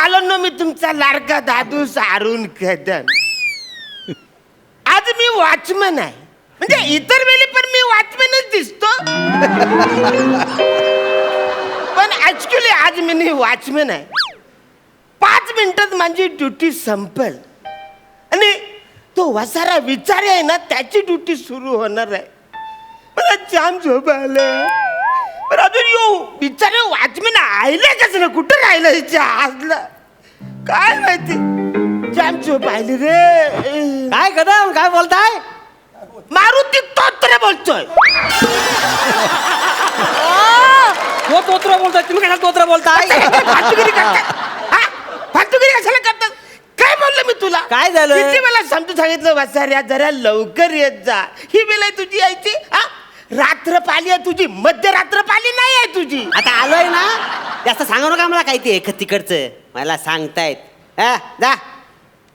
बालांनो, मी तुमचा लाडका दादू सारून कदम. आज मी वॉचमन आहे, म्हणजे इतर वेळी पण मी वॉचमनच दिसतो, पण ऍक्च्युली आज मी वॉचमन आहे. 5 मिनिटात माझी ड्युटी संपल आणि तो वसारा विचारे आहे ना, त्याची ड्युटी सुरू होणार आहे. मला जाम झोप आलं. पण अजून येऊ बिचारे वॉचमॅन आयले कसं ना, कुठं राहिलं हिच्या आजला काय माहिती. जाम झोप आली रे. काय कदम, काय बोलताय? मारुती तोत्र बोलतोय. तो तोत्र बोलताय, तुम्ही कशाला तोत्र बोलताय? फालतूगिरी करतात. हा? फालतूगिरी कशाला करतात? काय बोललो मी तुला? काय झालं? किती मला समजून सांगितलं, वसाऱ्या जरा लवकर येत जा. ही वेळ आहे तुझी यायची. हा, रात्र पाली आहे तुझी, मध्यरात्र पाली नाही आहे तुझी. आता आलोय ना, जास्त सांगू नका मला काय ते तिकडचं, मला सांगतायत. हा, जा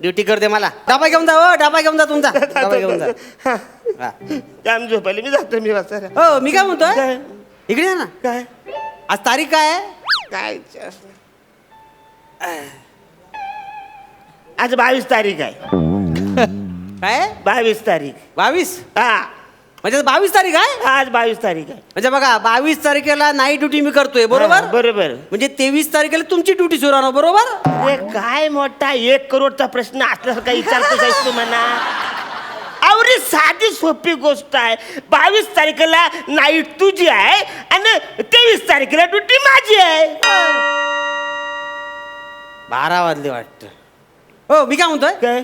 ड्युटी करते. मला डबा घेऊन जा. हो, डबा घेऊन जा तुमचा, डबा घेऊन जा. हा. जाम झोपायला मी जातो. मी वसाऱ्या. हो, मी काय म्हणतोय, काय? इकडे या ना. काय आज तारीख काय आहे? काय आज 22 तारीख आहे. काय? 22 तारीख. 22? हा, म्हणजे 22 तारीख आहे. आज 22 तारीख आहे. म्हणजे बघा, 22 तारखेला नाईट ड्युटी मी करतोय, बरोबर? हा, बरोबर. म्हणजे 23 तारखेला तुमची ड्युटी सुरू होणार, बरोबर? अरे काय मोठा 1 करोडचा प्रश्न असल्यासारखा विचारतोस आहेस तू म्हणा. अवरी साधी सोपी गोष्ट आहे. 22 तारखेला नाईट तुझी आहे आणि 23 तारखेला ड्युटी माझी आहे. 12 वाजले वाटतं. हो, मी काय म्हणतोय, काय?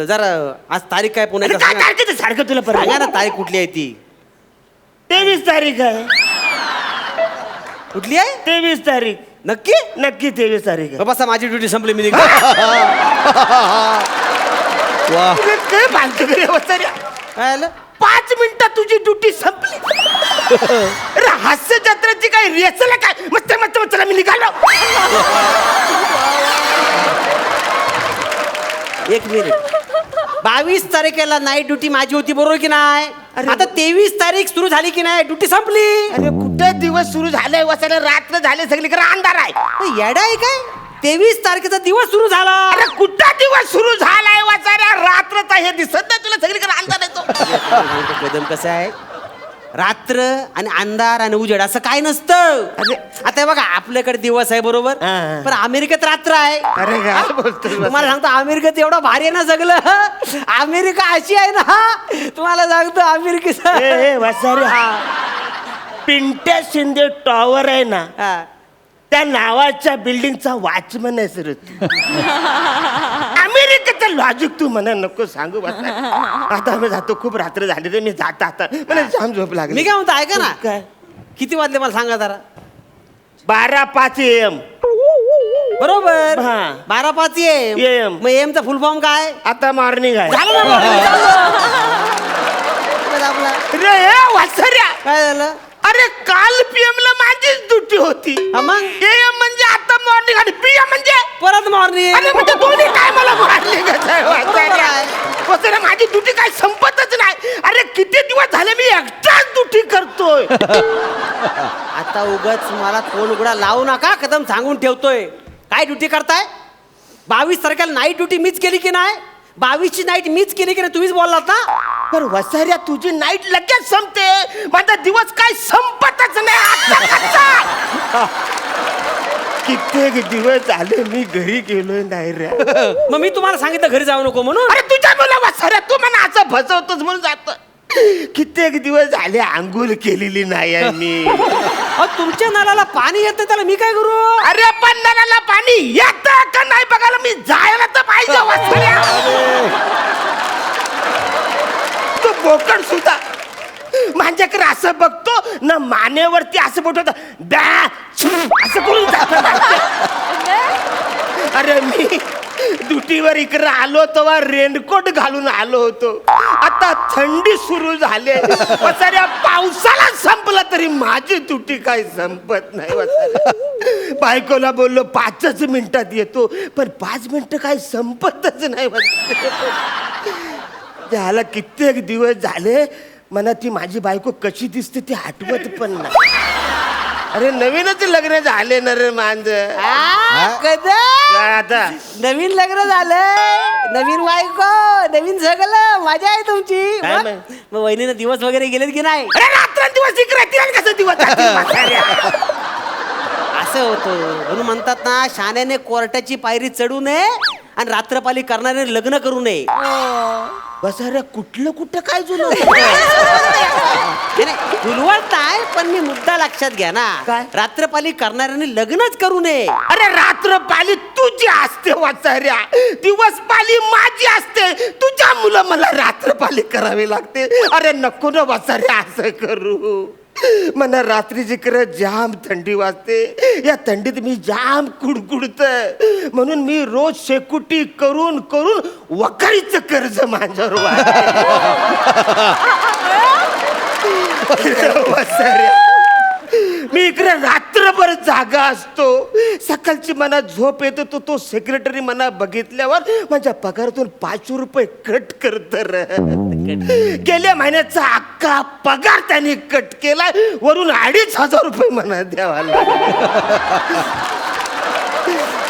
जरा आज तारीख काय पुन्हा अरे एकदा काय सांगा. तारखेचं सारखं तुला सांगा परत ना, तारीख कुठली आहे ती? 23 तारीख आहे. कुठली आहे? 23 तारीख. नक्की? नक्की 23 तारीख आहे. बसा, माझी ड्युटी संपली, मी निघतो. वा, तुला काय बांधतो रे वसाऱ्या? काय आलं? 5 मिनिटात तुझी ड्युटी संपली. अरे हास्य जत्रेची काय रेसल काय? मस्त मस्त मस्त मी निघालो. एक मिनिट. 22 तारखेला नाईट ड्युटी माझी होती, बरोबर की नाही? अरे, आता 23 तारीख सुरू झाली की नाही, ड्युटी संपली. अरे कुठे दिवस सुरू झालाय वसाऱ्या? रात्र झाले, सगळीकडे अंधार आहे. येडा आहे काय? 23 तारखेचा दिवस सुरू झाला. अरे कुठला दिवस सुरू झालाय वसाऱ्या? रात्रचा हे दिसत नाही तुला? सगळीकडे अंधार येतो. कदम कसं आहे, रात्र आणि अंधार आणि उजेड असं काय नसतं. अरे आता हे बघा, आपल्याकडे दिवस आहे, बरोबर, हा. पण अमेरिकेत रात्र आहे. अरे काय बोलतोय तुम्हाला सांगतो, अमेरिकेत एवढं भारी आहे ना सगळं. अमेरिका अशी आहे ना, तुम्हाला सांगतो अमेरिकेचं. ए वसाऱ्या, पिंट्या शिंदे टॉवर आहे ना, हा. त्या नावाच्या बिल्डिंगचा वॉचमन आहे सर. अमेरिकेचं लॉजिक तू म्हणा नको सांगू बसा. आता आम्ही जातो, खूप रात्र झाली रे, मी जात आता मला जाम झोप लागली. मी काय म्हणतो, ऐका ना, काय? किती वाजले मला सांगा जरा. 12:05 AM. बरोबर, हा. 12:05 AM. मग एमचा फुल फॉर्म काय? आता मॉर्निंग आहे. झालं ना morning, चाललं. आपला रे ए वासऱ्या, काय झालं? अरे काल PM ला माझीच ड्युटी होती. हा मग? AM म्हणजे आता मॉर्निंग आणि PM म्हणजे परत मॉर्निंग. अरे म्हणजे दोन्ही काय मला मॉर्निंग बरोबर आहे. वासऱ्या, माझी ड्युटी काय संपतच नाही. अरे किती दिवस झाले मी एकटाच ड्युटी करतोय. आता उगाच मला फोन उघडा लावू नका, कदम सांगून ठेवतोय. काय ड्युटी करताय? 22 तारखेला नाईट ड्युटी मीच केली की नाही? 22ची नाईट मीच केली की नाही, तुम्हीच बोललात ना. पण वसाऱ्या, तुझी नाईट लगेच संपते, माझा दिवस काय संपतच नाही. आता कसा? कित्येक दिवस झाले मी घरी गेलोय नाही रे. मग मी तुम्हाला सांगितलं घरी जाऊ नको म्हणून. अरे तुझ्या मुला वसाऱ्या, तू मला असं फसवतोस म्हणून जातो. कित्येक दिवस झाले आंघोळ केलेली नाही आहे मी. अहो, तुमच्या नळाला पाणी येतं, त्याला मी काय करू? अरे पण नळाला पाणी येतं का नाही बघायला मी जायला तर पाहिजे वसाऱ्या. तू बोकड सुद्धा माझ्याकडे असं बघतो ना, मानेवरती असं बोलतो असं करून जात. अरे मी ड्युटीवर इकडे आलो तेव्हा रेनकोट घालून आलो होतो. आता थंडी सुरू झाली. वसाऱ्या, पावसाला संपला तरी माझी ड्युटी काही संपत नाही. वसाऱ्या, बायकोला बोललो 5च मिनिटात येतो, पण 5 मिनिटं काही संपतच नाही. झाला कित्येक दिवस झाले मला ती माझी बायको कशी दिसते ती आठवत पण नाही. अरे नवीनच लग्न झाले ना रे मांज कदा आता नवीन लग्न झालं नवीन बायको नवीन सगळं मजा आहे तुमची काय मग वहिनीनं दिवस वगैरे गेलेत की नाही अरे रात्रंदिवस इकडे कसं दिवस जातील म्हाताऱ्या? असं होतं म्हणून म्हणतात ना शाण्याने कोर्टाची पायरी चढू नये आणि रात्रपाली करणारे लग्न करू नये बस अरे कुठं काय जुनं फुलवत नाही पण मी मुद्दा लक्षात घ्या ना काय? रात्रपाली करणाऱ्यांनी लग्नच करू नये अरे रात्र पाली तुझी असते वाचाऱ्या दिवस पाली माझी असते तुझ्या मुलं मला रात्र पाली करावी लागते अरे नको ना वाचाऱ्या असं करू मला रात्रीची खरं जाम थंडी वाजते या थंडीत मी जाम कुडकुडत म्हणून मी रोज शेकुटी करून करून वकारीचं कर्ज माझ्यावर वाचाऱ्या मी इकडे रात्रभर जागा असतो सकाळची मला झोप येतो तो सेक्रेटरी मला बघितल्यावर माझ्या पगारातून 500 रुपये कट करत गेल्या महिन्याचा अख्खा पगार त्यांनी कट केलाय वरून 2500 रुपये मला द्यावा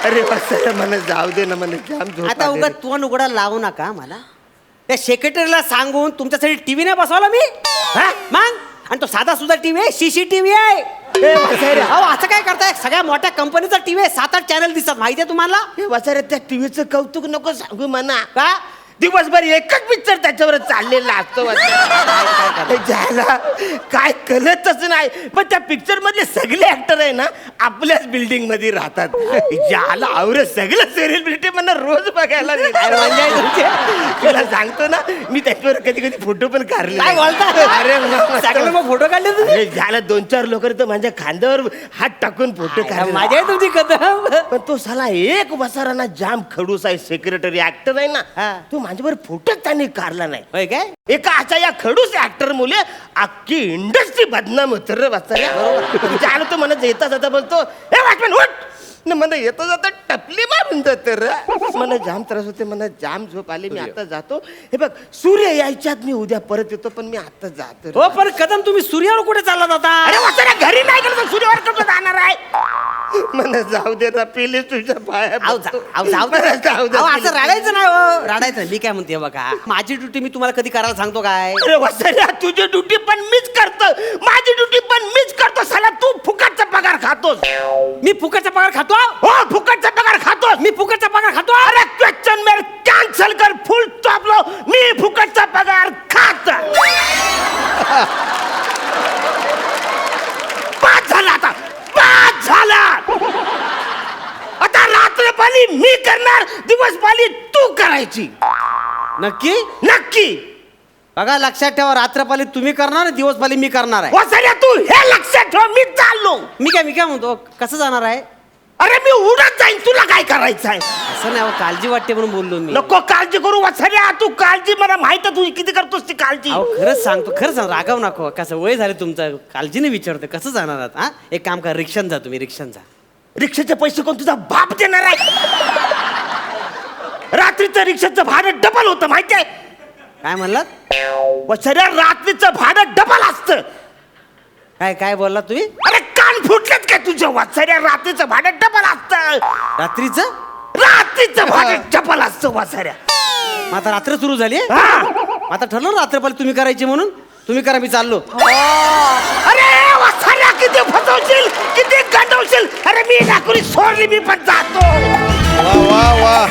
अरे वाचायला मला जाऊ दे ना मला जाम झोप आता आली उगा रे. तोंड उघडा लावू नका मला त्या सेक्रेटरीला सांगून तुमच्यासाठी टीव्ही नाही बसवला मी हा मग आणि तो साधा सुद्धा टीव्ही आहे CCTV आहे ए, वाचायला. अहो असं काय करताय सगळ्या मोठ्या कंपनीचा टीव्ही आहे 7-8 चॅनल दिसतात माहिती आहे तुम्हाला हे वाचायला त्या टीव्हीचं कौतुक नको सांगू म्हणा का दिवसभर एकच पिक्चर त्याच्यावर चाललेला असतो ज्याला काय कळतच नाही पण त्या पिक्चर मधले सगळे ऍक्टर आहे ना आपल्याच बिल्डिंग मध्ये राहतात ज्याला आवरे सगळं सेलिब्रिटी मला रोज बघायला तुला सांगतो ना मी त्याच्यावर कधी कधी फोटो पण काढले काय बोलता अरे सगळं मग फोटो काढले तुम्ही अरे ज्याला 2-4 लोक तर माझ्या खांद्यावर हात टाकून फोटो काढले माझ्या आहे तुमची कदम पण तो साला एक वसाराना जाम खडूस आहे सेक्रेटरी ऍक्टर आहे हा. ना तो माझ्यावर फोटोच त्यांनी काढला नाही होय काय एका अशा या खडूस ऍक्टर मुले अख्खी इंडस्ट्री बदनाम होत रे वाचायला तो म्हणत येता जाता बोलतो हे वॉचमॅन उठ न मला येता जाता टपली मारून जात रे मला जाम त्रास होते मला जाम झोप आली मी आता जातो हे बघ सूर्य यायच्यात मी उद्या परत येतो पण मी आता जातो रे. हो पण कदम तुम्ही सूर्यावर कुठे चालला जाता अरे वाचायला घरी नाही गेलो तर सूर्यावर कसं जाणार आहे मला जाऊ दे ना प्लीज तुझ्या पाया अहो, पडतो. जाऊ दे. मला जाऊ दे, अहो, please. असं रडायचं नाही हो रडायचं नाही. मी काय म्हणते बघा माझी ड्युटी मी तुम्हाला कधी करायला सांगतो काय अरे वसऱ्या तुझी ड्युटी पण मीच करतो माझी ड्युटी पण मीच करतो साला तू फुकटचा पगार खातोस मी फुकटचा पगार खातो हो फुकटचा पगार खातोस मी फुकटचा पगार खातो अरे क्वेश्चन मेर कॅन्सल कर फुल स्टॉप लो मी फुकटचा पगार खात पाच झाला आता 5 झाला आता रात्रपाली मी करणार दिवसपाली तू करायची नक्की नक्की बघा लक्षात ठेवा रात्रपाली तुम्ही करणार दिवसपाली मी करणार आहे वसऱ्या तू हे लक्षात ठेव मी चाललो मी काय म्हणतो कसं जाणार आहे अरे मी उडत जाईन तुला काय करायचं आहे असं नाही अहो, काळजी वाटते म्हणून बोललो मी नको काळजी करू वसऱ्या तू काळजी मला माहित आहे तू किती करतोस ती काळजी अहो खरंच सांगतो खरं सांग रागाव नको कसं वय झालं तुमचं काळजीने विचारतो कसं जाणार आहात हा एक काम करा रिक्षान जा तुम्ही रिक्षान जा रिक्षाचे पैसे कोण तुझा बाप देणार आहे रात्रीचं रिक्षाचं भाडं डबल होतं माहितीये काय म्हणलात वसऱ्या रात्रीचं भाडं डबल असतं काय काय बोललात तुम्ही अरे कान फुटलेत काय तुझ्या वसऱ्या रात्रीचं भाडं डबल असतं रात्रीचं रात्रीचं भाडं डबल असतं वसऱ्या मग आता रात्र सुरू झाली हा आता ठरलं ना रात्रपाली तुम्ही करायची म्हणून तुम्ही करा मी चाललो अरे वसऱ्या किती फसवशील किती गंडवशील अरे मी नाकुरी सोडली मी पण जातो वा वा वा